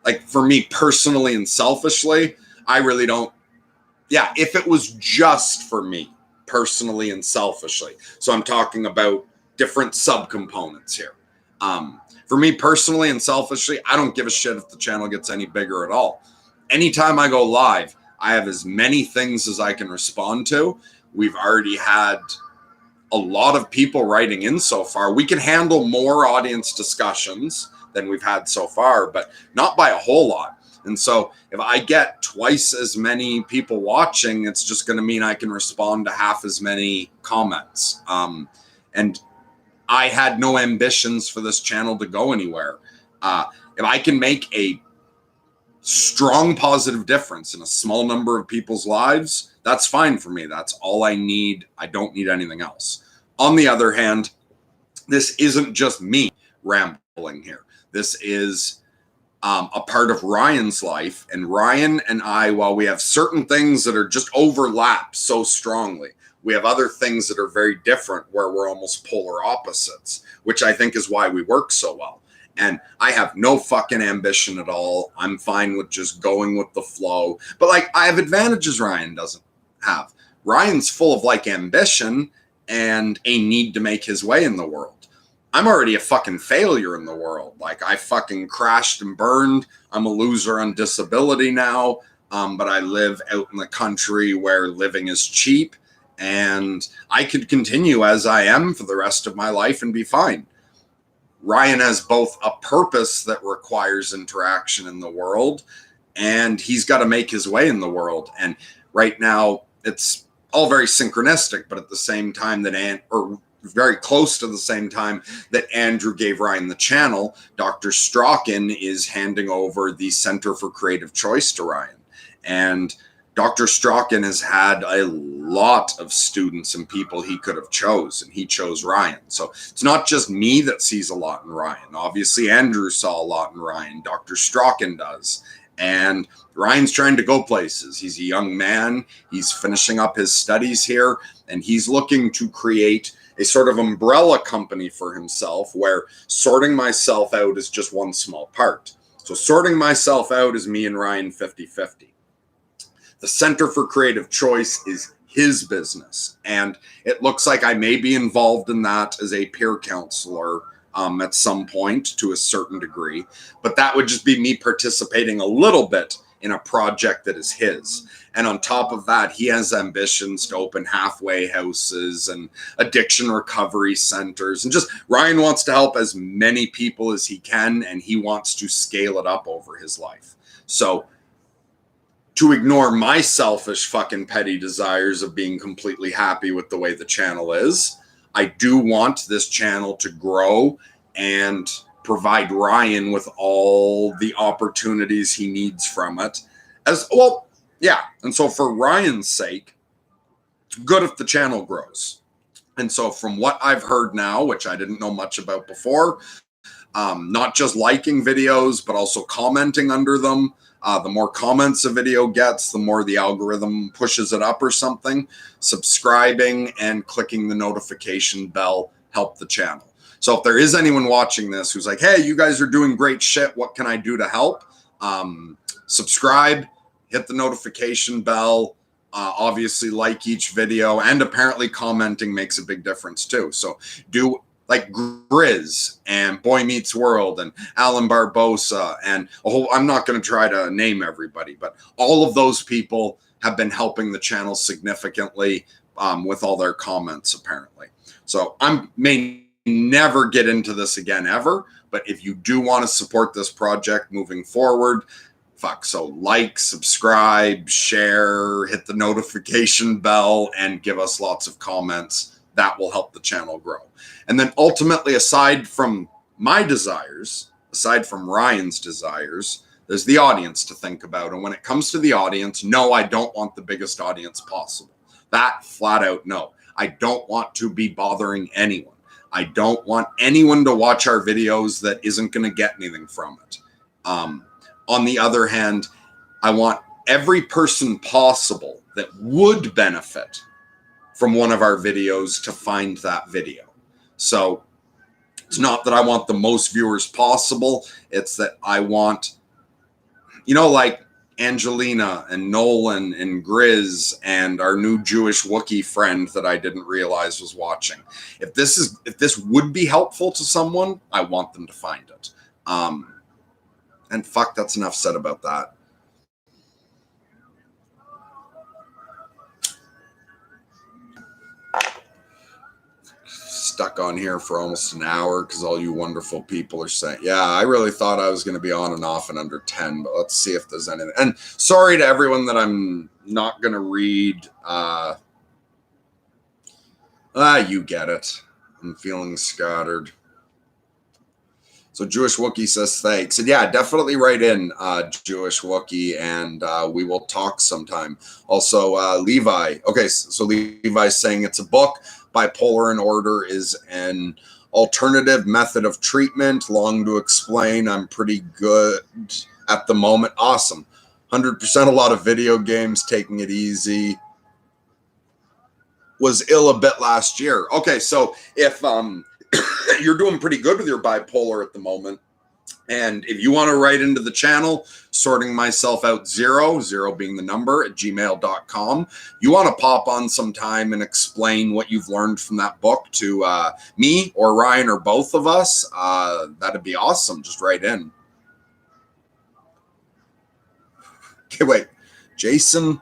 like, for me personally and selfishly, I really don't. Yeah, if it was just for me personally and selfishly. So I'm talking about different subcomponents here. For me personally and selfishly, I don't give a shit if the channel gets any bigger at all. Anytime I go live, I have as many things as I can respond to. We've already had a lot of people writing in so far. We can handle more audience discussions than we've had so far, but not by a whole lot. And so if I get twice as many people watching, it's just going to mean I can respond to half as many comments. And I had no ambitions for this channel to go anywhere. If I can make a strong positive difference in a small number of people's lives, that's fine for me. That's all I need. I don't need anything else. On the other hand, this isn't just me rambling here. This is a part of Ryan's life. And Ryan and I, while we have certain things that are just overlap so strongly, we have other things that are very different where we're almost polar opposites, which I think is why we work so well. And I have no fucking ambition at all. I'm fine with just going with the flow. But like, I have advantages Ryan doesn't have. Ryan's full of like ambition and a need to make his way in the world. I'm already a fucking failure in the world. Like, I fucking crashed and burned. I'm a loser on disability now. But I live out in the country where living is cheap. And I could continue as I am for the rest of my life and be fine. Ryan has both a purpose that requires interaction in the world, and he's got to make his way in the world. And right now, it's all very synchronistic, but at the same time very close to the same time that Andrew gave Ryan the channel, Dr. Strachan is handing over the Center for Creative Choice to Ryan. And Dr. Strachan has had a lot of students and people he could have chose, and he chose Ryan. So it's not just me that sees a lot in Ryan. Obviously, Andrew saw a lot in Ryan. Dr. Strachan does. And Ryan's trying to go places. He's a young man. He's finishing up his studies here, and he's looking to create a sort of umbrella company for himself where sorting myself out is just one small part. So sorting myself out is me and Ryan 50-50. The Center for Creative Choice is his business, and it looks like I may be involved in that as a peer counselor at some point to a certain degree, but that would just be me participating a little bit in a project that is his. And on top of that, he has ambitions to open halfway houses and addiction recovery centers, and just Ryan wants to help as many people as he can, and he wants to scale it up over his life. So to ignore my selfish fucking petty desires of being completely happy with the way the channel is, I do want this channel to grow and provide Ryan with all the opportunities he needs from it. As well, yeah. And so for Ryan's sake, it's good if the channel grows. And so from what I've heard now, which I didn't know much about before, not just liking videos, but also commenting under them. The more comments a video gets, the more the algorithm pushes it up or something. Subscribing and clicking the notification bell help the channel. So if there is anyone watching this who's like, hey, you guys are doing great shit, what can I do to help? Subscribe, hit the notification bell, Obviously, like each video, and apparently commenting makes a big difference too. So do like Grizz and Boy Meets World and Alan Barbosa and a whole, I'm not going to try to name everybody, but all of those people have been helping the channel significantly with all their comments apparently. So I may never get into this again ever, but if you do want to support this project moving forward, so like, subscribe, share, hit the notification bell, and give us lots of comments. That will help the channel grow. And then ultimately, aside from my desires, aside from Ryan's desires, there's the audience to think about. And when it comes to the audience, no, I don't want the biggest audience possible. That flat out, no. I don't want to be bothering anyone. I don't want anyone to watch our videos that isn't going to get anything from it. On the other hand, I want every person possible that would benefit from one of our videos to find that video. So it's not that I want the most viewers possible. It's that I want, like Angelina and Nolan and Grizz and our new Jewish Wookiee friend that I didn't realize was watching. If this would be helpful to someone, I want them to find it. And that's enough said about that. Stuck on here for almost an hour because all you wonderful people are saying, yeah, I really thought I was going to be on and off in under 10, but let's see if there's anything. And sorry to everyone that I'm not going to read. You get it. I'm feeling scattered. So Jewish Wookiee says thanks. And yeah, definitely write in, Jewish Wookiee, and we will talk sometime. Also, Levi. Okay, so Levi's saying it's a book. Bipolar in order is an alternative method of treatment. Long to explain. I'm pretty good at the moment. Awesome. 100% a lot of video games, taking it easy. Was ill a bit last year. Okay, so if you're doing pretty good with your bipolar at the moment, and if you want to write into the channel, sorting myself out 0 being the number at gmail.com, you want to pop on some time and explain what you've learned from that book to me or Ryan or both of us, that'd be awesome. Just write in. Okay, wait. Jason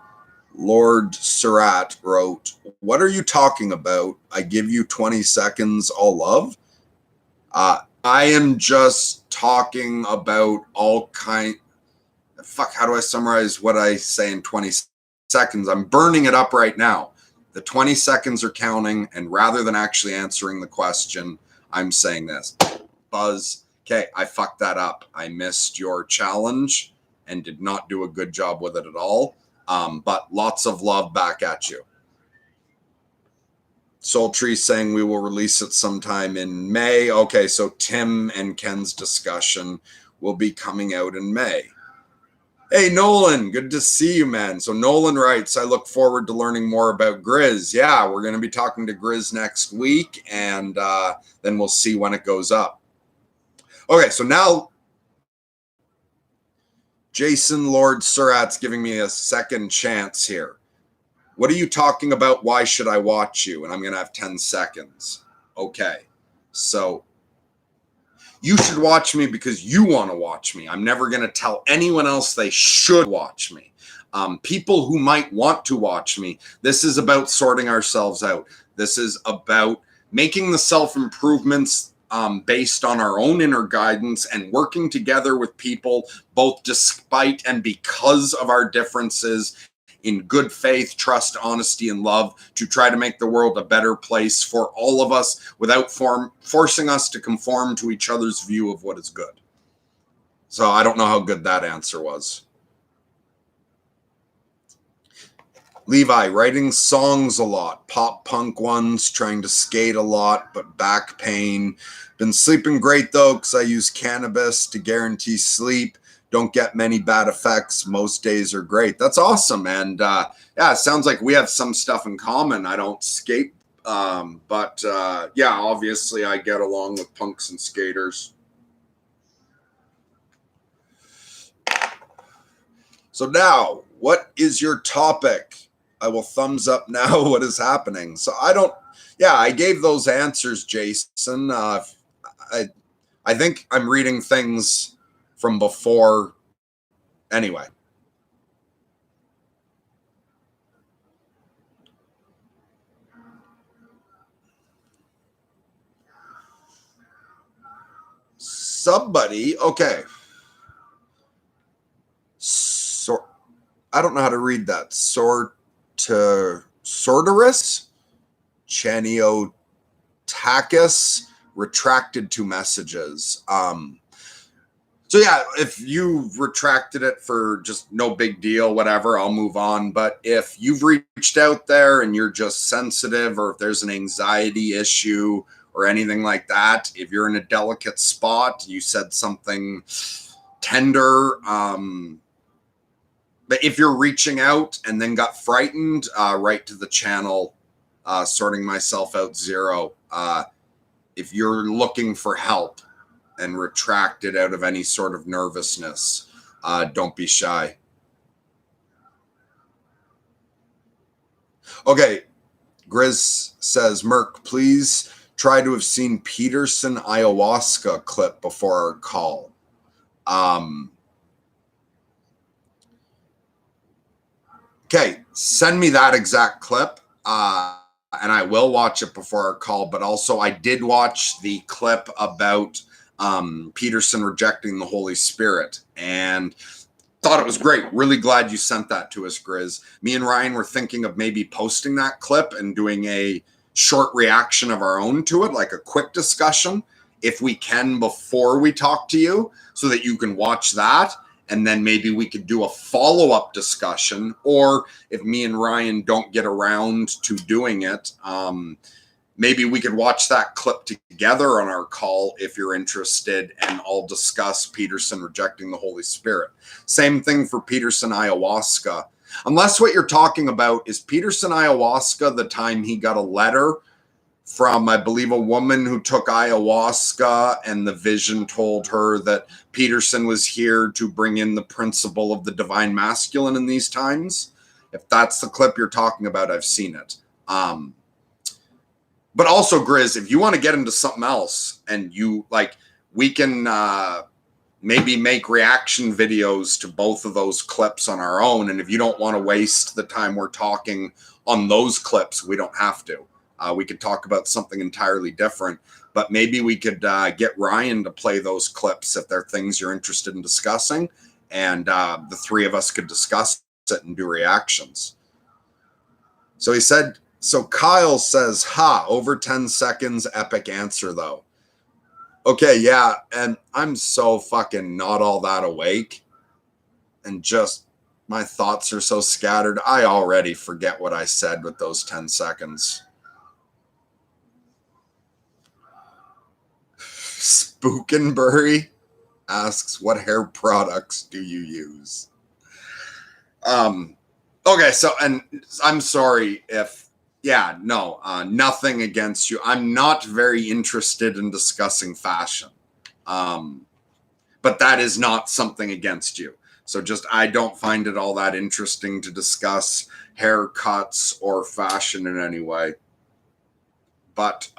Lord Surratt wrote, "What are you talking about? I give you 20 seconds, all love." I am just talking about all kind. How do I summarize what I say in 20 seconds? I'm burning it up right now. The 20 seconds are counting, and rather than actually answering the question, I'm saying this. Buzz. Okay, I fucked that up. I missed your challenge and did not do a good job with it at all. But lots of love back at you. Soul Tree saying we will release it sometime in May. Okay, so Tim and Ken's discussion will be coming out in May. Hey, Nolan, good to see you, man. So Nolan writes, I look forward to learning more about Grizz. Yeah, we're going to be talking to Grizz next week, and then we'll see when it goes up. Okay, so now Jason Lord Surratt's giving me a second chance here. What are you talking about? Why should I watch you? And I'm going to have 10 seconds. Okay. So you should watch me because you want to watch me. I'm never going to tell anyone else they should watch me. People who might want to watch me, this is about sorting ourselves out. This is about making the self-improvements based on our own inner guidance and working together with people, both despite and because of our differences, in good faith, trust, honesty, and love, to try to make the world a better place for all of us without forcing us to conform to each other's view of what is good. So I don't know how good that answer was. Levi, writing songs a lot, pop punk ones, trying to skate a lot, but back pain. Been sleeping great though, because I use cannabis to guarantee sleep. Don't get many bad effects. Most days are great. That's awesome. And yeah, it sounds like we have some stuff in common. I don't skate, but yeah, obviously I get along with punks and skaters. So now, what is your topic? I will thumbs up now what is happening. So I don't, yeah, I gave those answers, Jason. I think I'm reading things from before. Anyway. Somebody, okay. So I don't know how to read that. Sorterus, Chaniotakis, retracted 2 messages. So yeah, if you retracted it for just no big deal, whatever, I'll move on. But if you've reached out there and you're just sensitive, or if there's an anxiety issue or anything like that, if you're in a delicate spot, you said something tender, but if you're reaching out and then got frightened, right to the channel, sorting myself out 0. If you're looking for help and retracted out of any sort of nervousness, don't be shy. Okay, Grizz says, Merc, please try to have seen Peterson ayahuasca clip before our call. Okay, send me that exact clip, and I will watch it before our call. But also, I did watch the clip about Peterson rejecting the Holy Spirit, and thought it was great. Really glad you sent that to us, Grizz. Me and Ryan were thinking of maybe posting that clip and doing a short reaction of our own to it, like a quick discussion, if we can, before we talk to you, so that you can watch that. And then maybe we could do a follow-up discussion, or if me and Ryan don't get around to doing it, maybe we could watch that clip together on our call if you're interested, and I'll discuss Peterson rejecting the Holy Spirit. Same thing for Peterson ayahuasca. Unless what you're talking about is Peterson ayahuasca, the time he got a letter from, I believe, a woman who took ayahuasca, and the vision told her that Peterson was here to bring in the principle of the divine masculine in these times. If that's the clip you're talking about, I've seen it. But also, Grizz, if you want to get into something else, and you like, we can maybe make reaction videos to both of those clips on our own. And if you don't want to waste the time we're talking on those clips, we don't have to. We could talk about something entirely different, but maybe we could get Ryan to play those clips if they're things you're interested in discussing, and the 3 of us could discuss it and do reactions. So he said, so Kyle says, over 10 seconds, epic answer though. Okay, yeah, and I'm so fucking not all that awake, and just my thoughts are so scattered. I already forget what I said with those 10 seconds. Spookenberry asks, what hair products do you use? Okay, so, and I'm sorry if, nothing against you. I'm not very interested in discussing fashion. But that is not something against you. So just, I don't find it all that interesting to discuss haircuts or fashion in any way. But,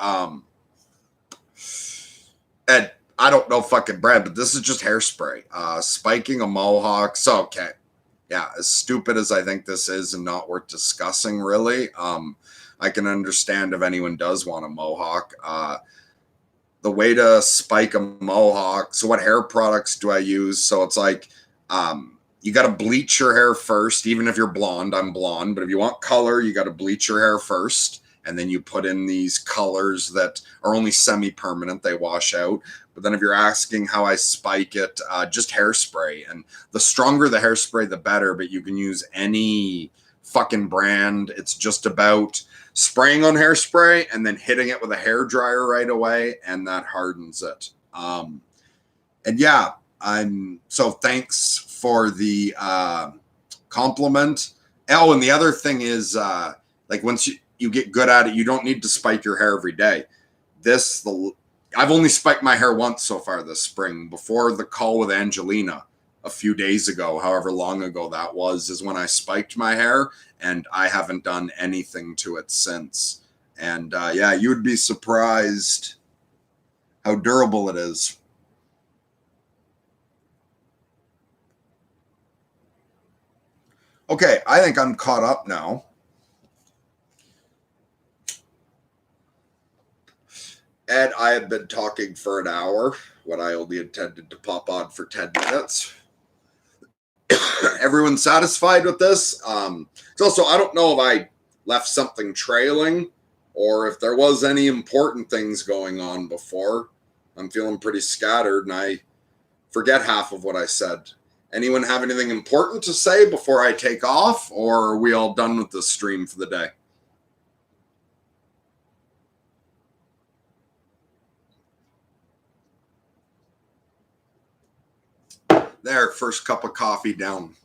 Ed, I don't know fucking Brad, but this is just hairspray. Spiking a mohawk. So, okay. Yeah, as stupid as I think this is and not worth discussing, really, I can understand if anyone does want a mohawk. The way to spike a mohawk. So what hair products do I use? So it's like, you got to bleach your hair first. Even if you're blonde, I'm blonde. But if you want color, you got to bleach your hair first. And then you put in these colors that are only semi-permanent. They wash out. But then if you're asking how I spike it, just hairspray. And the stronger the hairspray, the better. But you can use any fucking brand. It's just about spraying on hairspray and then hitting it with a hair dryer right away. And that hardens it. And yeah, so thanks for the compliment. Oh, and the other thing is, like, once you get good at it, you don't need to spike your hair every day. I've only spiked my hair once so far this spring, before the call with Angelina. a few days ago, however long ago that was, is when I spiked my hair, and I haven't done anything to it since. And yeah, you would be surprised how durable it is. Okay, I think I'm caught up now. And I have been talking for an hour when I only intended to pop on for 10 minutes. Everyone satisfied with this? Also, I don't know if I left something trailing or if there was any important things going on before. I'm feeling pretty scattered and I forget half of what I said. Anyone have anything important to say before I take off, or are we all done with the stream for the day? There, first cup of coffee down.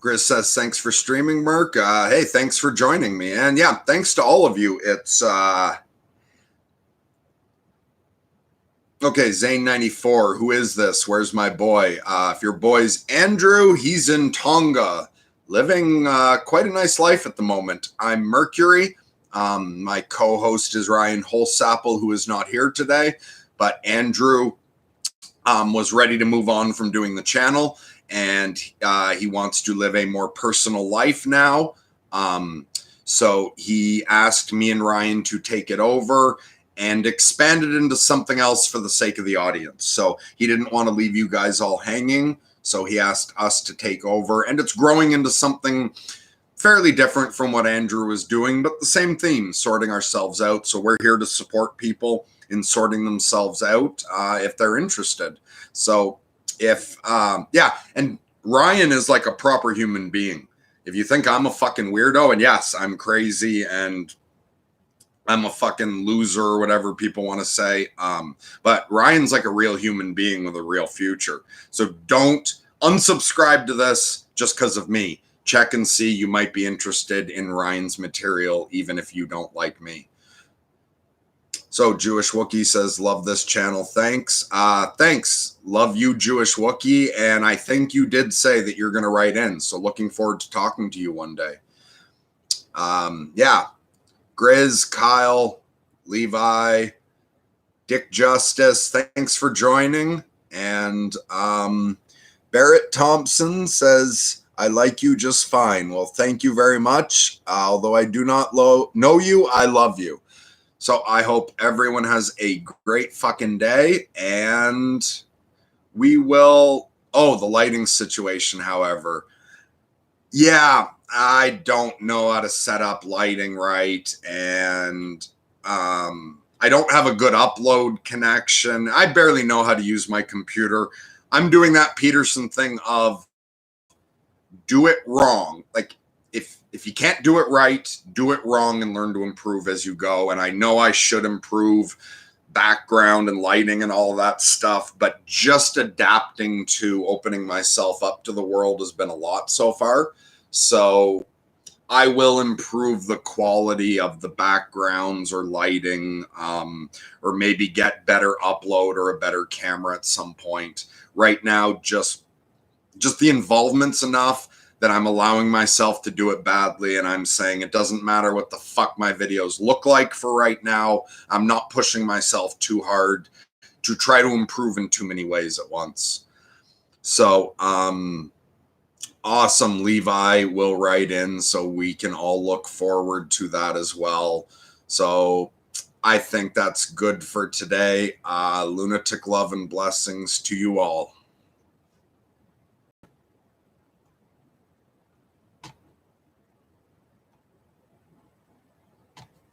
Grizz says, thanks for streaming, Merc. Hey, thanks for joining me. And yeah, thanks to all of you. It's, okay, Zane94, who is this? Where's my boy? If your boy's Andrew, he's in Tonga, living quite a nice life at the moment. I'm Mercury. My co-host is Ryan Holsapple, who is not here today. But Andrew was ready to move on from doing the channel, and he wants to live a more personal life now. So he asked me and Ryan to take it over and expand it into something else for the sake of the audience. So he didn't want to leave you guys all hanging, so he asked us to take over, and it's growing into something fairly different from what Andrew was doing, but the same theme, sorting ourselves out. So we're here to support people in sorting themselves out if they're interested. So if, yeah, and Ryan is like a proper human being. If you think I'm a fucking weirdo, and yes, I'm crazy and I'm a fucking loser or whatever people want to say, but Ryan's like a real human being with a real future. So don't unsubscribe to this just because of me. Check and see. You might be interested in Ryan's material, even if you don't like me. So Jewish Wookie says, love this channel. Thanks. Thanks. Love you, Jewish Wookie. And I think you did say that you're going to write in. So looking forward to talking to you one day. Yeah. Grizz, Kyle, Levi, Dick Justice, thanks for joining. And Barrett Thompson says, I like you just fine. Well, thank you very much. Although I do not know you, I love you. So I hope everyone has a great fucking day, and we will. Oh, the lighting situation, however. Yeah, I don't know how to set up lighting right, and I don't have a good upload connection. I barely know how to use my computer. I'm doing that Peterson thing of do it wrong. Like, if you can't do it right, do it wrong and learn to improve as you go. And I know I should improve background and lighting and all that stuff, but just adapting to opening myself up to the world has been a lot so far. So I will improve the quality of the backgrounds or lighting, or maybe get better upload or a better camera at some point. Right now, just the involvement's enough that I'm allowing myself to do it badly, and I'm saying it doesn't matter what the fuck my videos look like for right now. I'm not pushing myself too hard to try to improve in too many ways at once. So, awesome. Levi will write in, so we can all look forward to that as well. So I think that's good for today. Lunatic love and blessings to you all.